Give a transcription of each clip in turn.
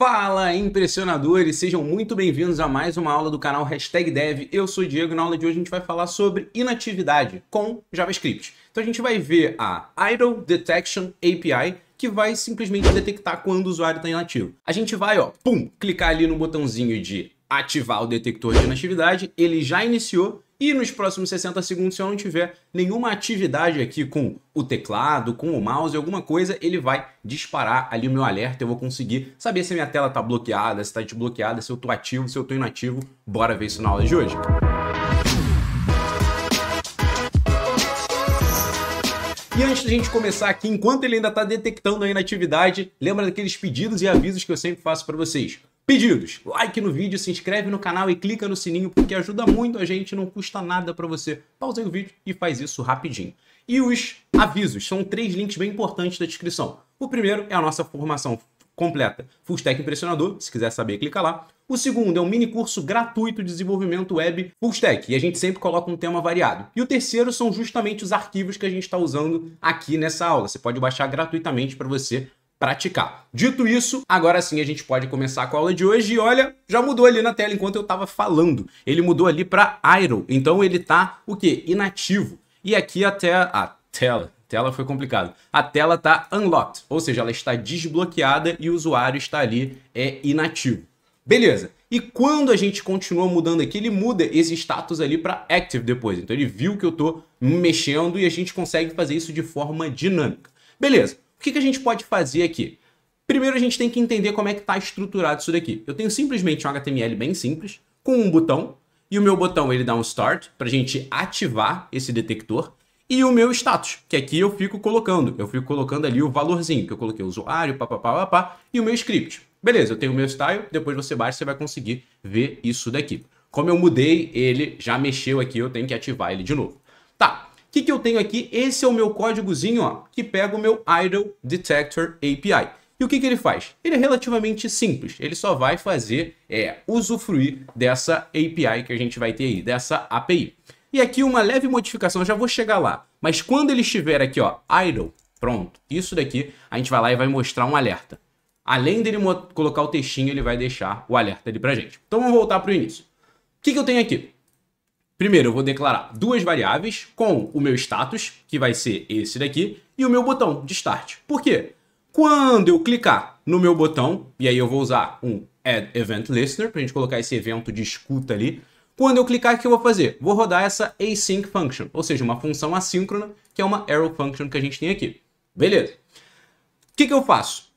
Fala, impressionadores! Sejam muito bem-vindos a mais uma aula do canal #Dev. Eu sou o Diego e na aula de hoje a gente vai falar sobre inatividade com JavaScript. Então a gente vai ver a Idle Detection API, que vai simplesmente detectar quando o usuário está inativo. A gente vai, clicar ali no botãozinho de ativar o detector de inatividade, ele já iniciou. E nos próximos 60 segundos, se eu não tiver nenhuma atividade aqui com o teclado, com o mouse, alguma coisa, ele vai disparar ali o meu alerta. Eu vou conseguir saber se a minha tela está bloqueada, se está desbloqueada, se eu estou ativo, se eu estou inativo. Bora ver isso na aula de hoje. E antes da gente começar aqui, enquanto ele ainda está detectando a inatividade, lembra daqueles pedidos e avisos que eu sempre faço para vocês. Pedidos, like no vídeo, se inscreve no canal e clica no sininho porque ajuda muito a gente, não custa nada para você. Pausa aí o vídeo e faz isso rapidinho. E os avisos, são 3 links bem importantes da descrição. O primeiro é a nossa formação completa Full Stack Impressionador, se quiser saber, clica lá. O segundo é um mini curso gratuito de desenvolvimento web Full Stack, e a gente sempre coloca um tema variado. E o terceiro são justamente os arquivos que a gente está usando aqui nessa aula. Você pode baixar gratuitamente para você praticar. Dito isso, agora sim a gente pode começar com a aula de hoje. E olha, já mudou ali na tela enquanto eu estava falando. Ele mudou ali para idle, então ele está o quê? Inativo. E aqui até a tela foi complicado. A tela está unlocked, ou seja, ela está desbloqueada e o usuário está ali inativo. Beleza. E quando a gente continua mudando aqui, ele muda esse status ali para active depois. Então ele viu que eu estou mexendo e a gente consegue fazer isso de forma dinâmica. Beleza. O que a gente pode fazer aqui? Primeiro a gente tem que entender como é que está estruturado isso daqui. Eu tenho simplesmente um HTML bem simples, com um botão, e o meu botão ele dá um start para a gente ativar esse detector, e o meu status, que aqui eu fico colocando ali o valorzinho, que eu coloquei o usuário, e o meu script. Beleza, eu tenho o meu style, depois você baixa, você vai conseguir ver isso daqui. Como eu mudei, ele já mexeu aqui, eu tenho que ativar ele de novo. Tá. O que eu tenho aqui? Esse é o meu códigozinho, que pega o meu Idle Detector API. E o que ele faz? Ele é relativamente simples. Ele só vai fazer usufruir dessa API que a gente vai ter aí, dessa API. E aqui uma leve modificação, eu já vou chegar lá. Mas quando ele estiver aqui, idle, pronto. Isso daqui, a gente vai lá e vai mostrar um alerta. Além dele colocar o textinho, ele vai deixar o alerta ali pra gente. Então vamos voltar pro início. O que eu tenho aqui? Primeiro, eu vou declarar 2 variáveis com o meu status, que vai ser esse daqui, e o meu botão de start. Por quê? Quando eu clicar no meu botão, e aí eu vou usar um Add Event Listener, para a gente colocar esse evento de escuta ali. Quando eu clicar, o que eu vou fazer? Vou rodar essa async function, ou seja, uma função assíncrona, que é uma arrow function que a gente tem aqui. Beleza. O que eu faço?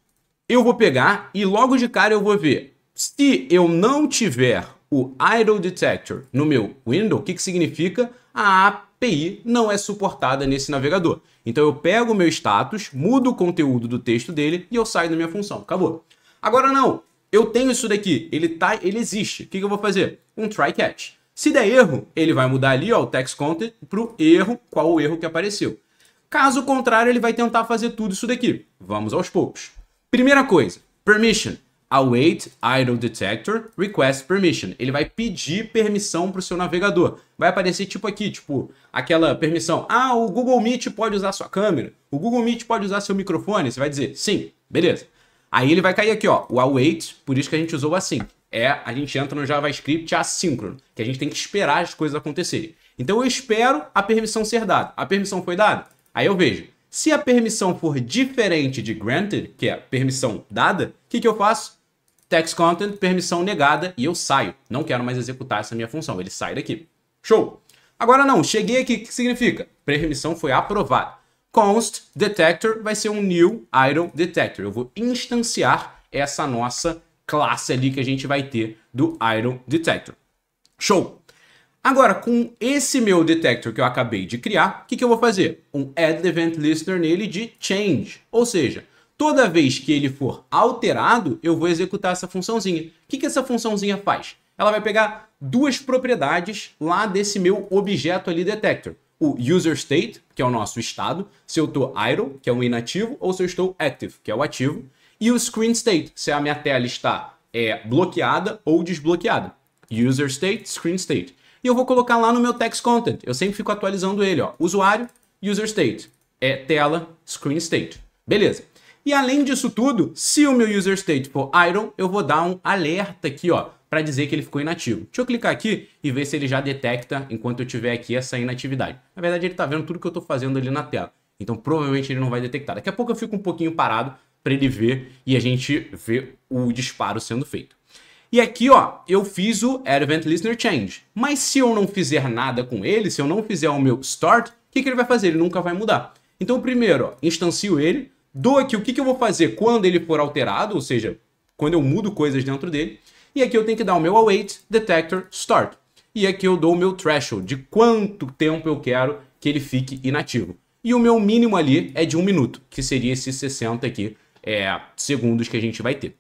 Eu vou pegar e logo de cara eu vou ver se eu não tiver o Idle Detector no meu window, o que significa? A API não é suportada nesse navegador. Então eu pego o meu status, mudo o conteúdo do texto dele e eu saio da minha função. Acabou. Agora não, eu tenho isso daqui, ele existe. O que eu vou fazer? Um try catch. Se der erro, ele vai mudar ali o text content para o erro, qual o erro que apareceu. Caso contrário, ele vai tentar fazer tudo isso daqui. Vamos aos poucos. Primeira coisa, permission. Await Idle Detector Request Permission. Ele vai pedir permissão para o seu navegador. Vai aparecer tipo aqui, aquela permissão. O Google Meet pode usar sua câmera. O Google Meet pode usar seu microfone. Você vai dizer sim, beleza. Aí ele vai cair aqui, o await, por isso que a gente usou assim. A gente entra no JavaScript assíncrono, que a gente tem que esperar as coisas acontecerem. Então eu espero a permissão ser dada. A permissão foi dada? Aí eu vejo. Se a permissão for diferente de granted, que é a permissão dada, o que eu faço? Text content, permissão negada, e eu saio. Não quero mais executar essa minha função. Ele sai daqui. Show! Agora não, cheguei aqui, o que significa? Permissão foi aprovada. Const detector vai ser um new idle detector. Eu vou instanciar essa nossa classe ali que a gente vai ter do idle detector. Show! Agora, com esse meu detector que eu acabei de criar, o que eu vou fazer? Um add event listener nele de change. Ou seja, toda vez que ele for alterado, eu vou executar essa funçãozinha. O que essa funçãozinha faz? Ela vai pegar 2 propriedades lá desse meu objeto ali detector. O user state, que é o nosso estado, se eu estou idle, que é o inativo, ou se eu estou active, que é o ativo. E o screen state, se a minha tela está bloqueada ou desbloqueada. User state, screen state. E eu vou colocar lá no meu text content. Eu sempre fico atualizando ele, Usuário, user state. Tela, screen state. Beleza. E além disso tudo, se o meu user state for idle, eu vou dar um alerta aqui, ó, para dizer que ele ficou inativo. Deixa eu clicar aqui e ver se ele já detecta enquanto eu tiver aqui essa inatividade. Na verdade, ele está vendo tudo que eu estou fazendo ali na tela. Então, provavelmente ele não vai detectar. Daqui a pouco eu fico um pouquinho parado para ele ver e a gente ver o disparo sendo feito. E aqui, ó, eu fiz o Add Event Listener Change. Mas se eu não fizer nada com ele, se eu não fizer o meu Start, o que ele vai fazer? Ele nunca vai mudar. Então, primeiro, ó, instancio ele, dou aqui o que eu vou fazer quando ele for alterado, ou seja, quando eu mudo coisas dentro dele. E aqui eu tenho que dar o meu await detector start. E aqui eu dou o meu threshold, de quanto tempo eu quero que ele fique inativo. E o meu mínimo ali é de 1 minuto, que seria esses 60 aqui, segundos que a gente vai ter.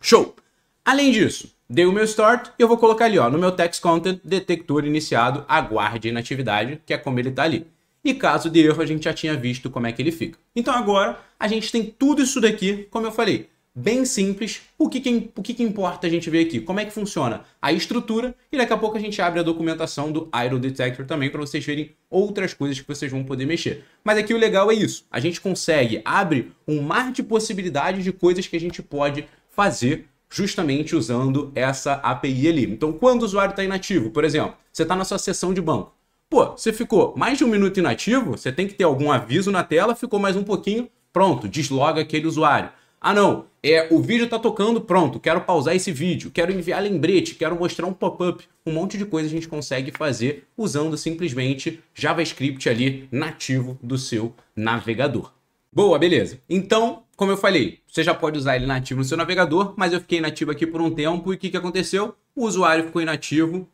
Show! Além disso, dei o meu start e eu vou colocar ali, ó, no meu text content, detector iniciado, aguarde a inatividade, que é como ele tá ali. E caso de erro, a gente já tinha visto como é que ele fica. Então agora, a gente tem tudo isso daqui, como eu falei, bem simples. O que importa a gente ver aqui? Como é que funciona a estrutura? E daqui a pouco a gente abre a documentação do Idle Detector também para vocês verem outras coisas que vocês vão poder mexer. Mas aqui o legal é isso. A gente abre um mar de possibilidades de coisas que a gente pode fazer justamente usando essa API ali. Então, quando o usuário está inativo, por exemplo, você está na sua sessão de banco. Pô, você ficou mais de 1 minuto inativo, você tem que ter algum aviso na tela, ficou mais um pouquinho, pronto, desloga aquele usuário. Ah não, o vídeo tá tocando, pronto, quero pausar esse vídeo, quero enviar lembrete, quero mostrar um pop-up. Um monte de coisa a gente consegue fazer usando simplesmente JavaScript ali nativo do seu navegador. Boa, beleza. Então, como eu falei, você já pode usar ele nativo no seu navegador, mas eu fiquei inativo aqui por um tempo e o que aconteceu? O usuário ficou inativo,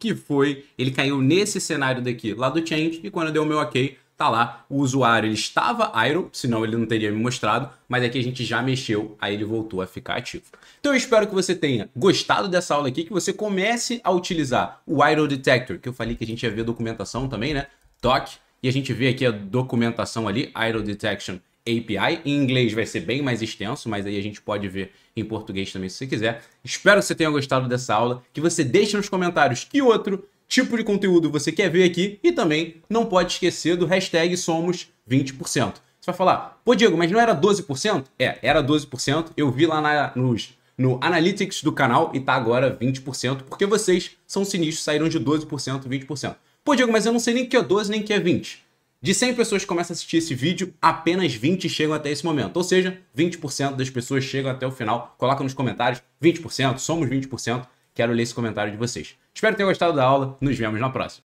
ele caiu nesse cenário daqui, lá do change, e quando eu dei o meu ok, tá lá, o usuário ele estava idle, senão ele não teria me mostrado, mas aqui a gente já mexeu, aí ele voltou a ficar ativo. Então eu espero que você tenha gostado dessa aula aqui, que você comece a utilizar o Idle Detector, que eu falei que a gente ia ver a documentação também, né? Doc, e a gente vê aqui a documentação ali, Idle Detection API. Em inglês vai ser bem mais extenso, mas aí a gente pode ver em português também se você quiser. Espero que você tenha gostado dessa aula, que você deixe nos comentários que outro tipo de conteúdo você quer ver aqui e também não pode esquecer do hashtag somos 20%. Você vai falar, pô Diego, mas não era 12%? Era 12%, eu vi lá no Analytics do canal e tá agora 20%, porque vocês são sinistros, saíram de 12%, 20%. Pô Diego, mas eu não sei nem que é 12 nem que é 20%. De 100 pessoas que começam a assistir esse vídeo, apenas 20 chegam até esse momento. Ou seja, 20% das pessoas chegam até o final. Coloca nos comentários, 20%, somos 20%. Quero ler esse comentário de vocês. Espero que tenham gostado da aula. Nos vemos na próxima.